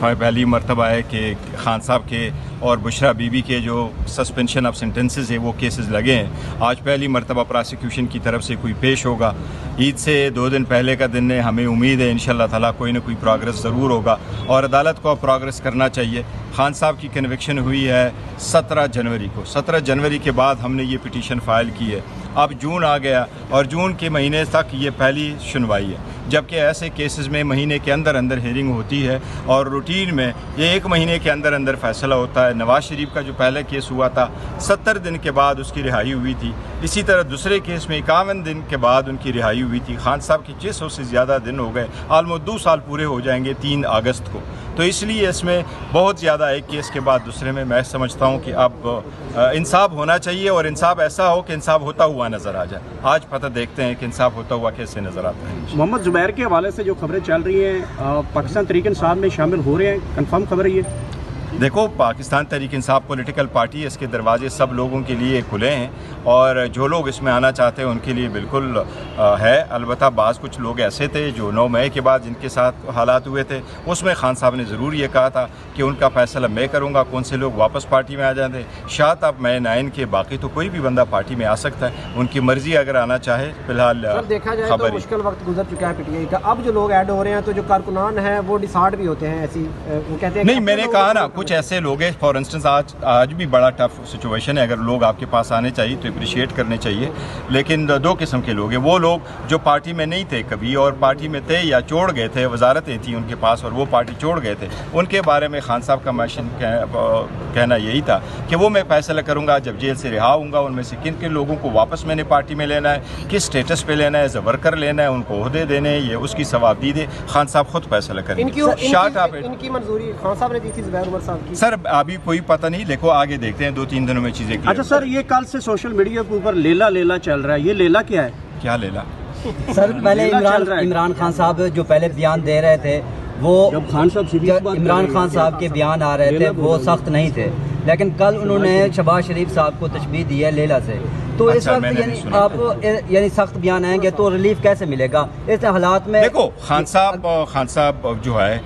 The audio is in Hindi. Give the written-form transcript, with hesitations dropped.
पहली मरतबा है कि खान साहब के और बुशरा बीबी के जो सस्पेंशन ऑफ सेंटेंसेस है वो केसेस लगे हैं। आज पहली मरतबा प्रोसिक्यूशन की तरफ से कोई पेश होगा। ईद से 2 दिन पहले का दिन है, हमें उम्मीद है इंशाल्लाह ताला कोई ना कोई प्रोग्रेस ज़रूर होगा और अदालत को अब प्रोग्रेस करना चाहिए। खान साहब की कन्विक्शन हुई है 17 जनवरी को। 17 जनवरी के बाद हमने ये पिटीशन फ़ाइल की है। अब जून आ गया और जून के महीने तक ये पहली सुनवाई है, जबकि ऐसे केसेस में महीने के अंदर अंदर हेयरिंग होती है और रूटीन में ये 1 महीने के अंदर अंदर फैसला होता है। नवाज शरीफ का जो पहला केस हुआ था 70 दिन के बाद उसकी रिहाई हुई थी। इसी तरह दूसरे केस में 51 दिन के बाद उनकी रिहाई हुई थी। खान साहब की 600 से ज़्यादा दिन हो गए, ऑलमोस्ट 2 साल पूरे हो जाएंगे 3 अगस्त को। तो इसलिए इसमें बहुत ज़्यादा एक केस के बाद दूसरे में मैं समझता हूँ कि अब इंसाफ होना चाहिए और इंसाफ ऐसा हो कि इंसाफ होता हुआ नज़र आ जाए। आज पता देखते हैं कि इंसाफ होता हुआ कैसे नज़र आता है। मोहम्मद जुबैर के हवाले से जो खबरें चल रही हैं, पाकिस्तान तहरीक इंसाफ में शामिल हो रहे हैं, कंफर्म खबर है ये? देखो, पाकिस्तान तहरीक इंसाफ पॉलिटिकल पार्टी है, इसके दरवाजे सब लोगों के लिए खुले हैं और जो लोग इसमें आना चाहते हैं उनके लिए बिल्कुल है। अलबत्ता बाज़ कुछ लोग ऐसे थे जो 9 मई के बाद जिनके साथ हालात हुए थे, उसमें खान साहब ने ज़रूर ये कहा था कि उनका फ़ैसला मैं करूँगा कौन से लोग वापस पार्टी में आ जाते। शायद अब मैं 9 के बाकी तो कोई भी बंदा पार्टी में आ सकता है, उनकी मर्ज़ी अगर आना चाहे। फिलहाल देखा जाए तो मुश्किल वक्त गुजर चुका है पीटीआई का। अब जो लोग ऐड हो रहे हैं तो जो कारकुनान हैं वो डिसार्ड भी होते हैं, ऐसी वो कहते हैं नहीं, मैंने कहा ना कुछ ऐसे लोग हैं। फॉर इंस्टेंस आज भी बड़ा टफ सिचुएशन है, अगर लोग आपके पास आने चाहिए तो अप्रिशिएट करने चाहिए। लेकिन 2 किस्म के लोग हैं, वो लोग जो पार्टी में नहीं थे कभी और पार्टी में थे या छोड़ गए थे, वजारतें थी उनके पास और वो पार्टी छोड़ गए थे, उनके बारे में खान साहब का मैशन कहना यही था कि वो मैं फैसला करूँगा जब जेल से रिहा होऊंगा उनमें से किन किन लोगों को वापस मैंने पार्टी में लेना है, किस स्टेटस पे लेना है, एज ए वर्कर लेना है, उनको ओहदे देने हैं, ये उसकी सवाबदी दे खान साहब खुद फैसला करेंगे। इनकी मंजूरी खान साहब ने दी थी जुबैर उमर साहब की? सर अभी कोई पता नहीं, देखो आगे देखते हैं, 2-3 दिनों में चीजें। अच्छा सर, ये कल से सोशल मीडिया के ऊपर लेला लेला चल रहा है, ये लेला क्या है? क्या लेला? सर पहले इमरान खान साहब जो पहले बयान दे रहे थे वो जब खान साहब इमरान खान साहब के बयान आ रहे थे वो सख्त नहीं थे, लेकिन कल उन्होंने शहबाज शरीफ साहब को तशबीह दी है लेला से। तो इस वक्त यानी सख्त बयान आएंगे तो रिलीफ कैसे मिलेगा इस हालात में? देखो खान साहब जो है